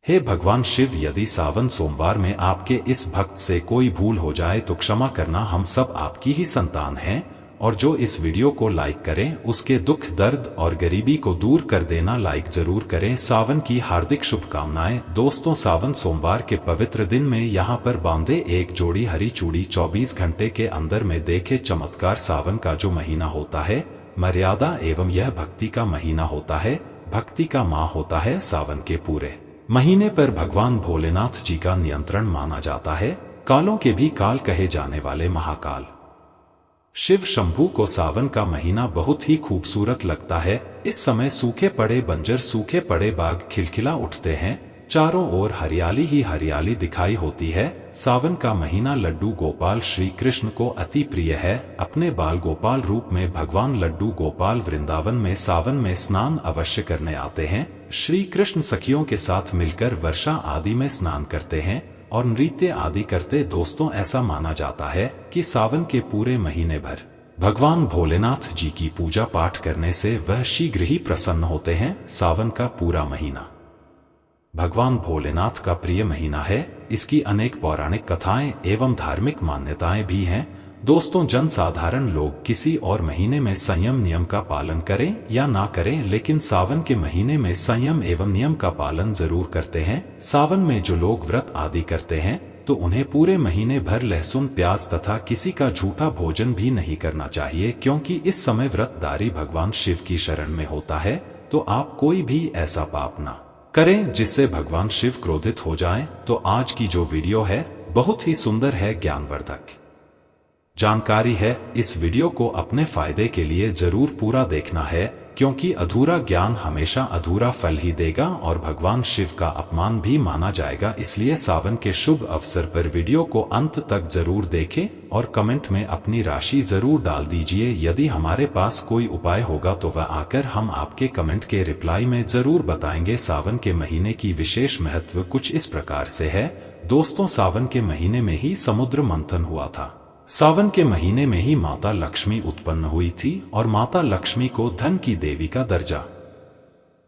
हे भगवान शिव, यदि सावन सोमवार में आपके इस भक्त से कोई भूल हो जाए तो क्षमा करना, हम सब आपकी ही संतान हैं। और जो इस वीडियो को लाइक करें उसके दुख दर्द और गरीबी को दूर कर देना, लाइक जरूर करें। सावन की हार्दिक शुभकामनाएं। दोस्तों, सावन सोमवार के पवित्र दिन में यहाँ पर बांधे एक जोड़ी हरी चूड़ी 24 घंटे के अंदर में देखे चमत्कार। सावन का जो महीना होता है मर्यादा एवं यह भक्ति का महीना होता है, भक्ति का माह होता है। सावन के पूरे महीने पर भगवान भोलेनाथ जी का नियंत्रण माना जाता है। कालों के भी काल कहे जाने वाले महाकाल शिव शंभू को सावन का महीना बहुत ही खूबसूरत लगता है। इस समय सूखे पड़े बंजर, सूखे पड़े बाग खिलखिला उठते हैं, चारों ओर हरियाली ही हरियाली दिखाई होती है। सावन का महीना लड्डू गोपाल श्री कृष्ण को अति प्रिय है। अपने बाल गोपाल रूप में भगवान लड्डू गोपाल वृंदावन में सावन में स्नान अवश्य करने आते हैं। श्री कृष्ण सखियों के साथ मिलकर वर्षा आदि में स्नान करते हैं और नृत्य आदि करते। दोस्तों, ऐसा माना जाता है कि सावन के पूरे महीने भर भगवान भोलेनाथ जी की पूजा पाठ करने से वह शीघ्र ही प्रसन्न होते हैं। सावन का पूरा महीना भगवान भोलेनाथ का प्रिय महीना है। इसकी अनेक पौराणिक कथाएं एवं धार्मिक मान्यताएं भी हैं। दोस्तों, जनसाधारण लोग किसी और महीने में संयम नियम का पालन करें या ना करें, लेकिन सावन के महीने में संयम एवं नियम का पालन जरूर करते हैं। सावन में जो लोग व्रत आदि करते हैं तो उन्हें पूरे महीने भर लहसुन प्याज तथा किसी का झूठा भोजन भी नहीं करना चाहिए, क्योंकि इस समय व्रतधारी भगवान शिव की शरण में होता है। तो आप कोई भी ऐसा पाप ना करें जिससे भगवान शिव क्रोधित हो जाएं। तो आज की जो वीडियो है बहुत ही सुंदर है, ज्ञानवर्धक जानकारी है। इस वीडियो को अपने फायदे के लिए जरूर पूरा देखना है, क्योंकि अधूरा ज्ञान हमेशा अधूरा फल ही देगा और भगवान शिव का अपमान भी माना जाएगा। इसलिए सावन के शुभ अवसर पर वीडियो को अंत तक जरूर देखें और कमेंट में अपनी राशि जरूर डाल दीजिए। यदि हमारे पास कोई उपाय होगा तो वह आकर हम आपके कमेंट के रिप्लाई में जरूर बताएंगे। सावन के महीने की विशेष महत्व कुछ इस प्रकार से है। दोस्तों, सावन के महीने में ही समुद्र मंथन हुआ था। सावन के महीने में ही माता लक्ष्मी उत्पन्न हुई थी और माता लक्ष्मी को धन की देवी का दर्जा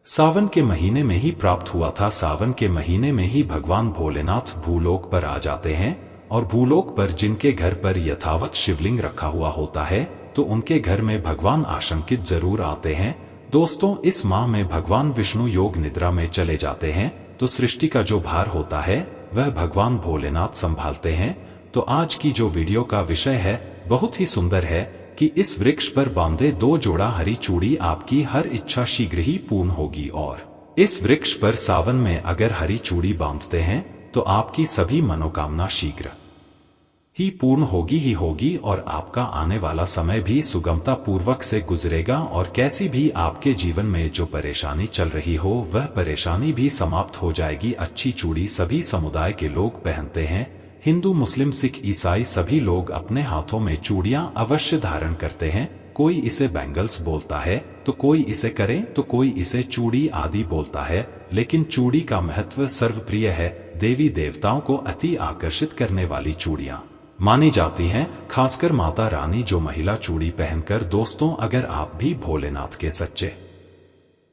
सावन के महीने में ही प्राप्त हुआ था। सावन के महीने में ही भगवान भोलेनाथ भूलोक पर आ जाते हैं और भूलोक पर जिनके घर पर यथावत शिवलिंग रखा हुआ होता है तो उनके घर में भगवान आशंकित जरूर आते हैं। दोस्तों, इस माह में भगवान विष्णु योग निद्रा में चले जाते हैं तो सृष्टि का जो भार होता है वह भगवान भोलेनाथ संभालते हैं। तो आज की जो वीडियो का विषय है बहुत ही सुंदर है कि इस वृक्ष पर बांधे 2 जोड़ा हरी चूड़ी आपकी हर इच्छा शीघ्र ही पूर्ण होगी। और इस वृक्ष पर सावन में अगर हरी चूड़ी बांधते हैं तो आपकी सभी मनोकामना शीघ्र ही पूर्ण होगी ही होगी और आपका आने वाला समय भी सुगमता पूर्वक से गुजरेगा और कैसी भी आपके जीवन में जो परेशानी चल रही हो वह परेशानी भी समाप्त हो जाएगी। अच्छी चूड़ी सभी समुदाय के लोग पहनते हैं। हिंदू, मुस्लिम, सिख, ईसाई सभी लोग अपने हाथों में चूड़ियां अवश्य धारण करते हैं। कोई इसे बैंगल्स बोलता है तो कोई इसे करें तो कोई इसे चूड़ी आदि बोलता है, लेकिन चूड़ी का महत्व सर्वप्रिय है। देवी देवताओं को अति आकर्षित करने वाली चूड़ियां मानी जाती हैं, खासकर माता रानी जो महिला चूड़ी पहनकर। दोस्तों, अगर आप भी भोलेनाथ के सच्चे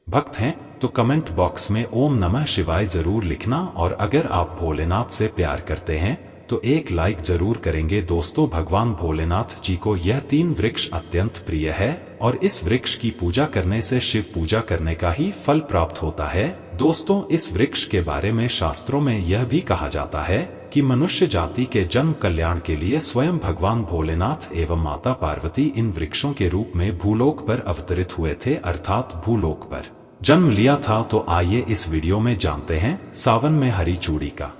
भक्त हैं तो कमेंट बॉक्स में ओम नमः शिवाय जरूर लिखना और अगर आप भोलेनाथ से प्यार करते हैं तो एक लाइक जरूर करेंगे। दोस्तों, भगवान भोलेनाथ जी को यह 3 वृक्ष अत्यंत प्रिय है और इस वृक्ष की पूजा करने से शिव पूजा करने का ही फल प्राप्त होता है। दोस्तों, इस वृक्ष के बारे में शास्त्रों में यह भी कहा जाता है कि मनुष्य जाति के जन्म कल्याण के लिए स्वयं भगवान भोलेनाथ एवं माता पार्वती इन वृक्षों के रूप में भूलोक पर अवतरित हुए थे, अर्थात भूलोक पर जन्म लिया था। तो आइए इस वीडियो में जानते हैं सावन में हरी चूड़ी का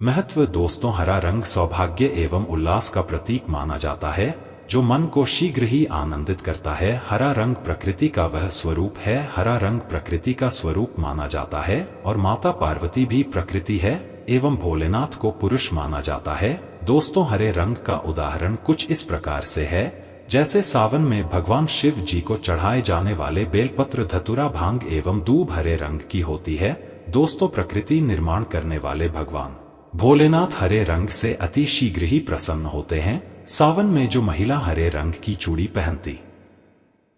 महत्व। दोस्तों, हरा रंग सौभाग्य एवं उल्लास का प्रतीक माना जाता है जो मन को शीघ्र ही आनंदित करता है। हरा रंग प्रकृति का वह स्वरूप है। हरा रंग प्रकृति का स्वरूप माना जाता है और माता पार्वती भी प्रकृति है एवं भोलेनाथ को पुरुष माना जाता है। दोस्तों, हरे रंग का उदाहरण कुछ इस प्रकार से है जैसे सावन में भगवान शिव जी को चढ़ाए जाने वाले बेलपत्र, धतूरा, भांग एवं दूब हरे रंग की होती है। दोस्तों, प्रकृति निर्माण करने वाले भगवान भोलेनाथ हरे रंग से अति शीघ्र ही प्रसन्न होते हैं। सावन में जो महिला हरे रंग की चूड़ी पहनती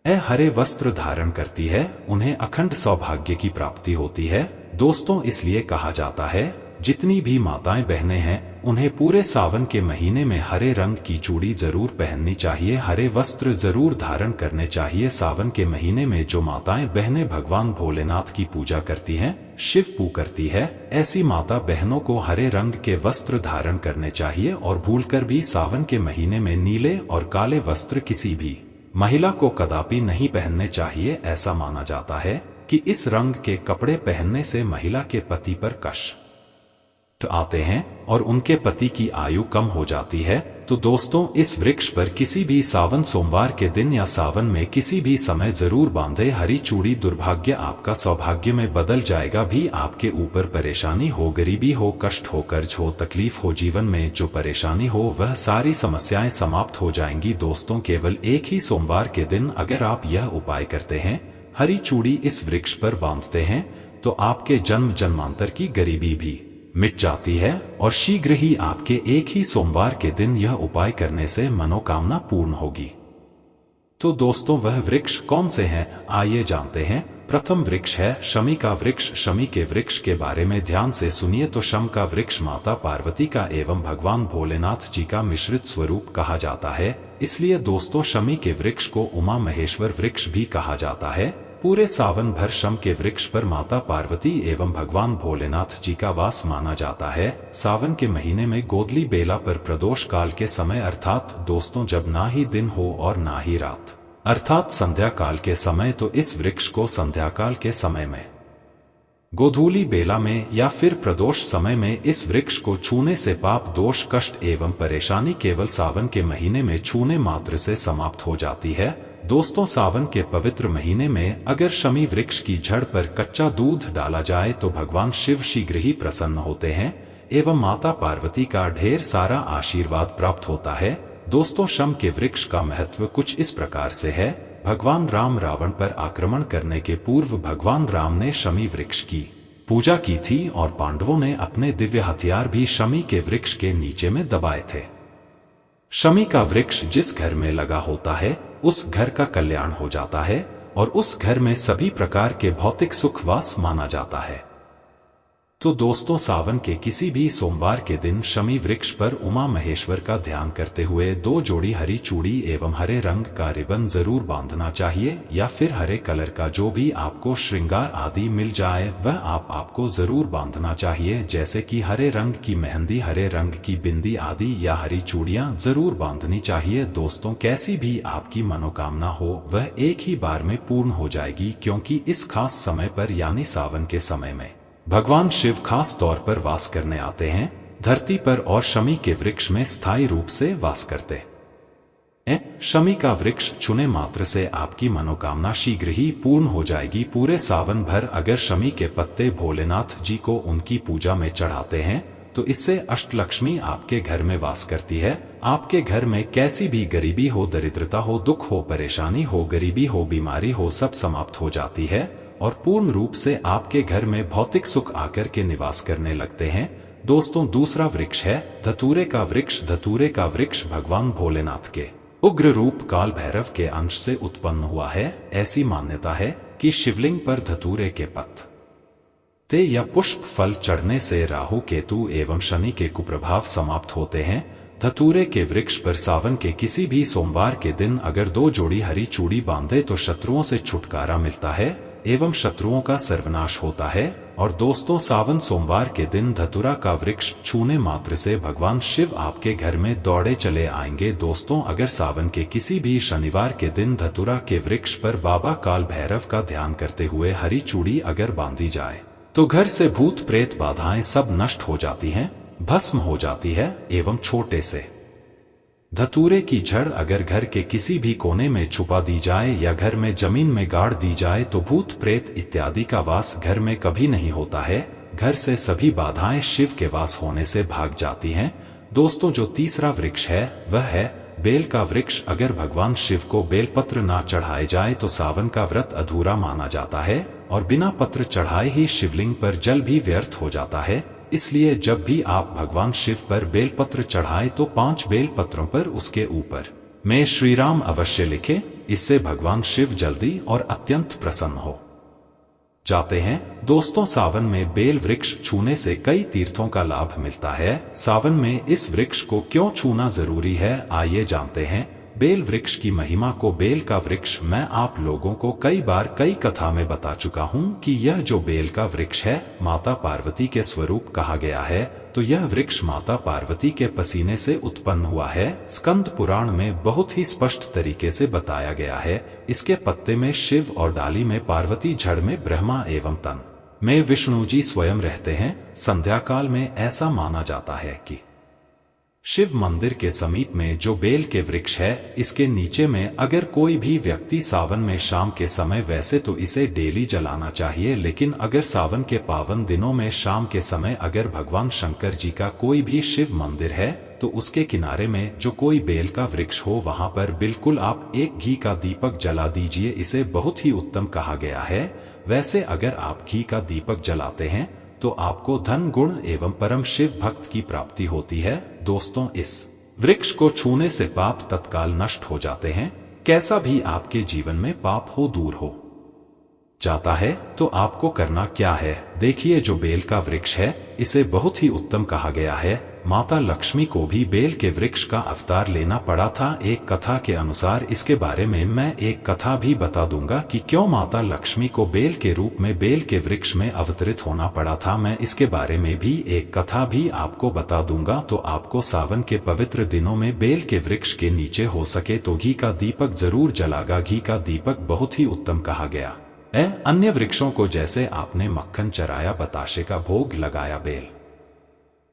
हरे वस्त्र धारण करती है उन्हें अखंड सौभाग्य की प्राप्ति होती है। दोस्तों इसलिए कहा जाता है जितनी भी माताएं बहनें हैं उन्हें पूरे सावन के महीने में हरे रंग की चूड़ी जरूर पहननी चाहिए, हरे वस्त्र जरूर धारण करने चाहिए। सावन के महीने में जो माताएं बहनें भगवान भोलेनाथ की पूजा करती हैं, शिव पूजा करती है, ऐसी माता बहनों को हरे रंग के वस्त्र धारण करने चाहिए और भूलकर भी सावन के महीने में नीले और काले वस्त्र किसी भी महिला को कदापि नहीं पहनने चाहिए। ऐसा माना जाता है कि इस रंग के कपड़े पहनने से महिला के पति पर कष्ट आते हैं और उनके पति की आयु कम हो जाती है। तो दोस्तों इस वृक्ष पर किसी भी सावन सोमवार के दिन या सावन में किसी भी समय जरूर बांधे हरी चूड़ी। दुर्भाग्य आपका सौभाग्य में बदल जाएगा। भी आपके ऊपर परेशानी हो, गरीबी हो, कष्ट हो, कर्ज हो, तकलीफ हो, जीवन में जो परेशानी हो वह सारी समस्याएं समाप्त हो जाएंगी। दोस्तों केवल एक ही सोमवार के दिन अगर आप यह उपाय करते हैं, हरी चूड़ी इस वृक्ष पर बांधते हैं, तो आपके जन्म जन्मांतर की गरीबी भी मिट जाती है और शीघ्र ही आपके एक ही सोमवार के दिन यह उपाय करने से मनोकामना पूर्ण होगी। तो दोस्तों वह वृक्ष कौन से हैं, आइए जानते हैं। प्रथम वृक्ष है शमी का वृक्ष। शमी के वृक्ष के बारे में ध्यान से सुनिए तो शम का वृक्ष माता पार्वती का एवं भगवान भोलेनाथ जी का मिश्रित स्वरूप कहा जाता है। इसलिए दोस्तों शमी के वृक्ष को उमा महेश्वर वृक्ष भी कहा जाता है। पूरे सावन भर शम के वृक्ष पर माता पार्वती एवं भगवान भोलेनाथ जी का वास माना जाता है। सावन के महीने में गोदली बेला पर प्रदोष काल के समय अर्थात दोस्तों जब ना ही दिन हो और ना ही रात अर्थात संध्या काल के समय, तो इस वृक्ष को संध्या काल के समय में, गोधूली बेला में या फिर प्रदोष समय में इस वृक्ष को छूने से पाप दोष कष्ट एवं परेशानी केवल सावन के महीने में छूने मात्र से समाप्त हो जाती है। दोस्तों सावन के पवित्र महीने में अगर शमी वृक्ष की जड़ पर कच्चा दूध डाला जाए तो भगवान शिव शीघ्र ही प्रसन्न होते हैं एवं माता पार्वती का ढेर सारा आशीर्वाद प्राप्त होता है। दोस्तों शम के वृक्ष का महत्व कुछ इस प्रकार से है। भगवान राम रावण पर आक्रमण करने के पूर्व भगवान राम ने शमी वृक्ष की पूजा की थी और पांडवों ने अपने दिव्य हथियार भी शमी के वृक्ष के नीचे में दबाए थे। शमी का वृक्ष जिस घर में लगा होता है उस घर का कल्याण हो जाता है और उस घर में सभी प्रकार के भौतिक सुख वास माना जाता है। तो दोस्तों सावन के किसी भी सोमवार के दिन शमी वृक्ष पर उमा महेश्वर का ध्यान करते हुए 2 जोड़ी हरी चूड़ी एवं हरे रंग का रिबन जरूर बांधना चाहिए या फिर हरे कलर का जो भी आपको श्रृंगार आदि मिल जाए वह आपको जरूर बांधना चाहिए, जैसे कि हरे रंग की मेहंदी, हरे रंग की बिंदी आदि या हरी चूड़ियां जरूर बांधनी चाहिए। दोस्तों कैसी भी आपकी मनोकामना हो वह एक ही बार में पूर्ण हो जाएगी, क्योंकि इस खास समय पर यानी सावन के समय में भगवान शिव खास तौर पर वास करने आते हैं धरती पर और शमी के वृक्ष में स्थायी रूप से वास करते हैं। शमी का वृक्ष चुने मात्र से आपकी मनोकामना शीघ्र ही पूर्ण हो जाएगी। पूरे सावन भर अगर शमी के पत्ते भोलेनाथ जी को उनकी पूजा में चढ़ाते हैं तो इससे अष्टलक्ष्मी आपके घर में वास करती है। आपके घर में कैसी भी गरीबी हो, दरिद्रता हो, दुख हो, परेशानी हो, गरीबी हो, बीमारी हो, सब समाप्त हो जाती है और पूर्ण रूप से आपके घर में भौतिक सुख आकर के निवास करने लगते हैं। दोस्तों दूसरा वृक्ष है धतूरे का वृक्ष। धतूरे का वृक्ष भगवान भोलेनाथ के उग्र रूप काल भैरव के अंश से उत्पन्न हुआ है। ऐसी मान्यता है कि शिवलिंग पर धतूरे के पत्ते या पुष्प फल चढ़ने से राहु केतु एवं शनि के कुप्रभाव समाप्त होते हैं। धतूरे के वृक्ष पर सावन के किसी भी सोमवार के दिन अगर 2 जोड़ी हरी चूड़ी बांधे तो शत्रुओं से छुटकारा मिलता है एवं शत्रुओं का सर्वनाश होता है। और दोस्तों सावन सोमवार के दिन धतूरा का वृक्ष छूने मात्र से भगवान शिव आपके घर में दौड़े चले आएंगे। दोस्तों अगर सावन के किसी भी शनिवार के दिन धतूरा के वृक्ष पर बाबा काल भैरव का ध्यान करते हुए हरी चूड़ी अगर बांधी जाए तो घर से भूत प्रेत बाधाएं सब नष्ट हो जाती हैं, भस्म हो जाती है एवं छोटे से धतूरे की जड़ अगर घर के किसी भी कोने में छुपा दी जाए या घर में जमीन में गाड़ दी जाए तो भूत प्रेत इत्यादि का वास घर में कभी नहीं होता है। घर से सभी बाधाएं शिव के वास होने से भाग जाती हैं। दोस्तों जो तीसरा वृक्ष है वह है बेल का वृक्ष। अगर भगवान शिव को बेलपत्र ना चढ़ाए जाए तो सावन का व्रत अधूरा माना जाता है और बिना पत्र चढ़ाए ही शिवलिंग पर जल भी व्यर्थ हो जाता है। इसलिए जब भी आप भगवान शिव पर बेलपत्र चढ़ाएं तो 5 बेलपत्रों पर उसके ऊपर में श्री राम अवश्य लिखें। इससे भगवान शिव जल्दी और अत्यंत प्रसन्न हो जाते हैं। दोस्तों, सावन में बेल वृक्ष छूने से कई तीर्थों का लाभ मिलता है। सावन में इस वृक्ष को क्यों छूना जरूरी है, आइए जानते हैं बेल वृक्ष की महिमा को। बेल का वृक्ष मैं आप लोगों को कई बार कई कथा में बता चुका हूँ कि यह जो बेल का वृक्ष है माता पार्वती के स्वरूप कहा गया है। तो यह वृक्ष माता पार्वती के पसीने से उत्पन्न हुआ है। स्कंद पुराण में बहुत ही स्पष्ट तरीके से बताया गया है। इसके पत्ते में शिव और डाली में पार्वती, जड़ में ब्रह्मा एवं तन में विष्णु जी स्वयं रहते हैं। संध्या काल में ऐसा माना जाता है कि शिव मंदिर के समीप में जो बेल के वृक्ष है, इसके नीचे में अगर कोई भी व्यक्ति सावन में शाम के समय, वैसे तो इसे डेली जलाना चाहिए, लेकिन अगर सावन के पावन दिनों में शाम के समय अगर भगवान शंकर जी का कोई भी शिव मंदिर है तो उसके किनारे में जो कोई बेल का वृक्ष हो, वहां पर बिल्कुल आप एक घी का दीपक जला दीजिए। इसे बहुत ही उत्तम कहा गया है। वैसे अगर आप घी का दीपक जलाते हैं तो आपको धन, गुण एवं परम शिव भक्त की प्राप्ति होती है। दोस्तों, इस वृक्ष को छूने से पाप तत्काल नष्ट हो जाते हैं। कैसा भी आपके जीवन में पाप हो, दूर हो जाता है। तो आपको करना क्या है, देखिए जो बेल का वृक्ष है इसे बहुत ही उत्तम कहा गया है। माता लक्ष्मी को भी बेल के वृक्ष का अवतार लेना पड़ा था। एक कथा के अनुसार इसके बारे में मैं एक कथा भी बता दूंगा कि क्यों माता लक्ष्मी को बेल के रूप में बेल के वृक्ष में अवतरित होना पड़ा था। मैं इसके बारे में भी एक कथा भी आपको बता दूंगा। तो आपको सावन के पवित्र दिनों में बेल के वृक्ष के नीचे हो सके तो घी का दीपक जरूर जलागा। घी का दीपक बहुत ही उत्तम कहा गया है। अन्य वृक्षों को जैसे आपने मक्खन चराया, बताशे का भोग लगाया, बेल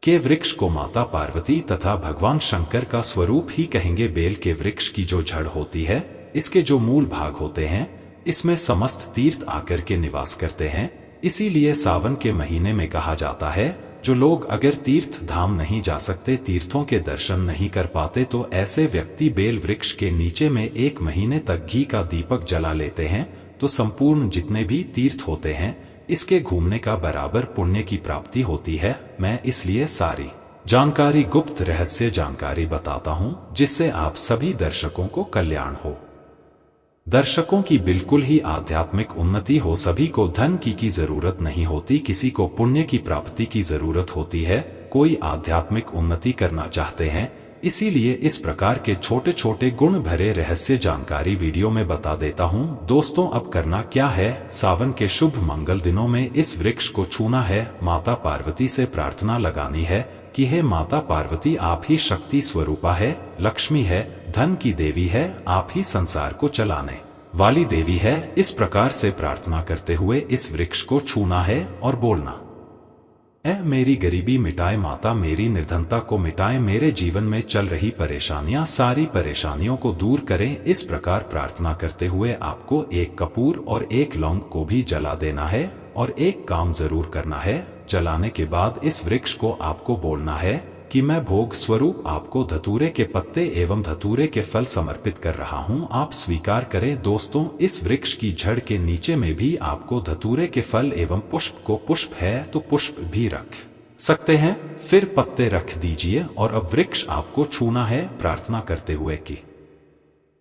के वृक्ष को माता पार्वती तथा भगवान शंकर का स्वरूप ही कहेंगे। बेल के वृक्ष की जो जड़ होती है, इसके जो मूल भाग होते हैं, इसमें समस्त तीर्थ आकर के निवास करते हैं। इसीलिए सावन के महीने में कहा जाता है, जो लोग अगर तीर्थ धाम नहीं जा सकते, तीर्थों के दर्शन नहीं कर पाते, तो ऐसे व्यक्ति बेल वृक्ष के नीचे में 1 महीने तक घी का दीपक जला लेते हैं तो संपूर्ण जितने भी तीर्थ होते हैं, इसके घूमने का बराबर पुण्य की प्राप्ति होती है। मैं इसलिए सारी जानकारी, गुप्त रहस्य जानकारी बताता हूं, जिससे आप सभी दर्शकों को कल्याण हो, दर्शकों की बिल्कुल ही आध्यात्मिक उन्नति हो। सभी को धन की जरूरत नहीं होती, किसी को पुण्य की प्राप्ति की जरूरत होती है। कोई आध्यात्मिक उन्नति करना चाहते हैं, इसीलिए इस प्रकार के छोटे छोटे गुण भरे रहस्य जानकारी वीडियो में बता देता हूं। दोस्तों, अब करना क्या है, सावन के शुभ मंगल दिनों में इस वृक्ष को छूना है। माता पार्वती से प्रार्थना लगानी है कि हे माता पार्वती, आप ही शक्ति स्वरूपा है, लक्ष्मी है, धन की देवी है, आप ही संसार को चलाने वाली देवी है। इस प्रकार से प्रार्थना करते हुए इस वृक्ष को छूना है और बोलना, मेरी गरीबी मिटाए माता, मेरी निर्धनता को मिटाए, मेरे जीवन में चल रही परेशानियां, सारी परेशानियों को दूर करें। इस प्रकार प्रार्थना करते हुए आपको 1 कपूर और 1 लौंग को भी जला देना है। और एक काम जरूर करना है, जलाने के बाद इस वृक्ष को आपको बोलना है कि मैं भोग स्वरूप आपको धतूरे के पत्ते एवं धतूरे के फल समर्पित कर रहा हूं, आप स्वीकार करें। दोस्तों, इस वृक्ष की जड़ के नीचे में भी आपको धतूरे के फल एवं पुष्प को, पुष्प है तो पुष्प भी रख सकते हैं, फिर पत्ते रख दीजिए। और अब वृक्ष आपको छूना है, प्रार्थना करते हुए कि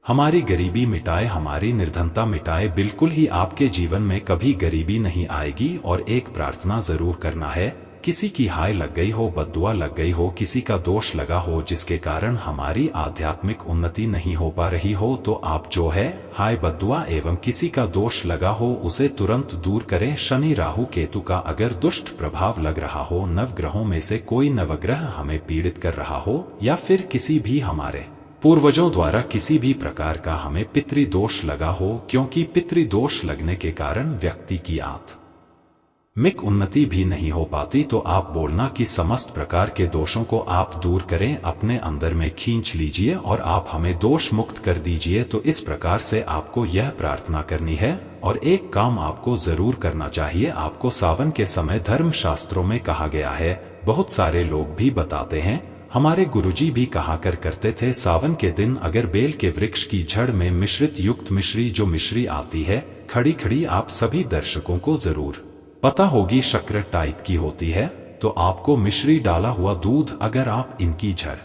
हमारी गरीबी मिटाए, हमारी निर्धनता मिटाए, बिल्कुल ही आपके जीवन में कभी गरीबी नहीं आएगी। और एक प्रार्थना जरूर करना है, किसी की हाय लग गई हो, बद्दुआ लग गई हो, किसी का दोष लगा हो जिसके कारण हमारी आध्यात्मिक उन्नति नहीं हो पा रही हो, तो आप जो है हाय बद्दुआ एवं किसी का दोष लगा हो उसे तुरंत दूर करें। शनि, राहु, केतु का अगर दुष्ट प्रभाव लग रहा हो, नवग्रहों में से कोई नवग्रह हमें पीड़ित कर रहा हो, या फिर किसी भी हमारे पूर्वजों द्वारा किसी भी प्रकार का हमें पितृदोष लगा हो, क्योंकि पितृदोष लगने के कारण व्यक्ति की आत्मिक उन्नति भी नहीं हो पाती, तो आप बोलना कि समस्त प्रकार के दोषों को आप दूर करें, अपने अंदर में खींच लीजिए और आप हमें दोष मुक्त कर दीजिए। तो इस प्रकार से आपको यह प्रार्थना करनी है। और एक काम आपको जरूर करना चाहिए, आपको सावन के समय धर्म शास्त्रों में कहा गया है, बहुत सारे लोग भी बताते हैं, हमारे गुरुजी भी कहा करते थे, सावन के दिन अगर बेल के वृक्ष की जड़ में मिश्रित युक्त मिश्री, जो मिश्री आती है खड़ी खड़ी, आप सभी दर्शकों को जरूर पता होगी शक्कर टाइप की होती है, तो आपको मिश्री डाला हुआ दूध अगर आप इनकी जड़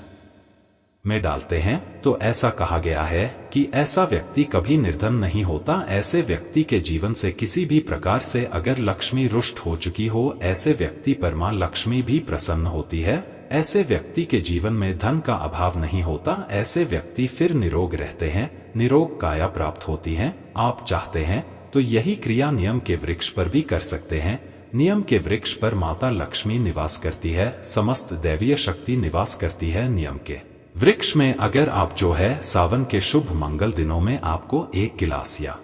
में डालते हैं तो ऐसा कहा गया है कि ऐसा व्यक्ति कभी निर्धन नहीं होता। ऐसे व्यक्ति के जीवन से किसी भी प्रकार से अगर लक्ष्मी रुष्ट हो चुकी हो, ऐसे व्यक्ति पर मां लक्ष्मी भी प्रसन्न होती है। ऐसे व्यक्ति के जीवन में धन का अभाव नहीं होता। ऐसे व्यक्ति फिर निरोग रहते हैं, निरोग काया प्राप्त होती है। आप चाहते हैं तो यही क्रिया नियम के वृक्ष पर भी कर सकते हैं। नियम के वृक्ष पर माता लक्ष्मी निवास करती है, समस्त दैवीय शक्ति निवास करती है। नियम के वृक्ष में अगर आप जो है सावन के शुभ मंगल दिनों में आपको 1 गिलास या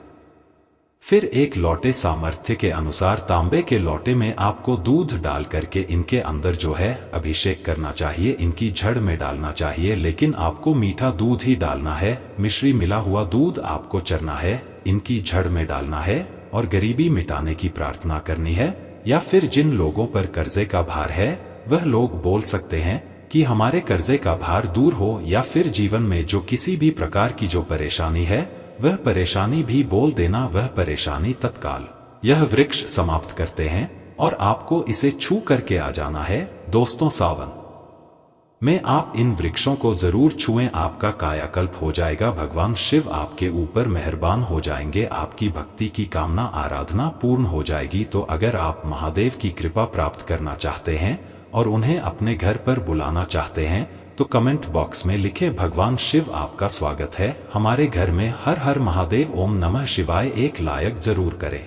फिर 1 लोटे सामर्थ्य के अनुसार तांबे के लोटे में आपको दूध डाल करके इनके अंदर जो है अभिषेक करना चाहिए। इनकी जड़ में डालना चाहिए, लेकिन आपको मीठा दूध ही डालना है। मिश्री मिला हुआ दूध आपको चरना है, इनकी जड़ में डालना है और गरीबी मिटाने की प्रार्थना करनी है। या फिर जिन लोगों पर कर्जे का भार है वह लोग बोल सकते हैं कि हमारे कर्जे का भार दूर हो, या फिर जीवन में जो किसी भी प्रकार की जो परेशानी है वह परेशानी भी बोल देना, वह परेशानी तत्काल यह वृक्ष समाप्त करते हैं और आपको इसे छू करके आ जाना है। दोस्तों, सावन में आप इन वृक्षों को जरूर छुएं, आपका कायाकल्प हो जाएगा। भगवान शिव आपके ऊपर मेहरबान हो जाएंगे, आपकी भक्ति की कामना आराधना पूर्ण हो जाएगी। तो अगर आप महादेव की कृपा प्राप्त करना चाहते हैं और उन्हें अपने घर पर बुलाना चाहते हैं तो कमेंट बॉक्स में लिखें, भगवान शिव आपका स्वागत है हमारे घर में। हर हर महादेव, ओम नमः शिवाय एक लायक जरूर करें।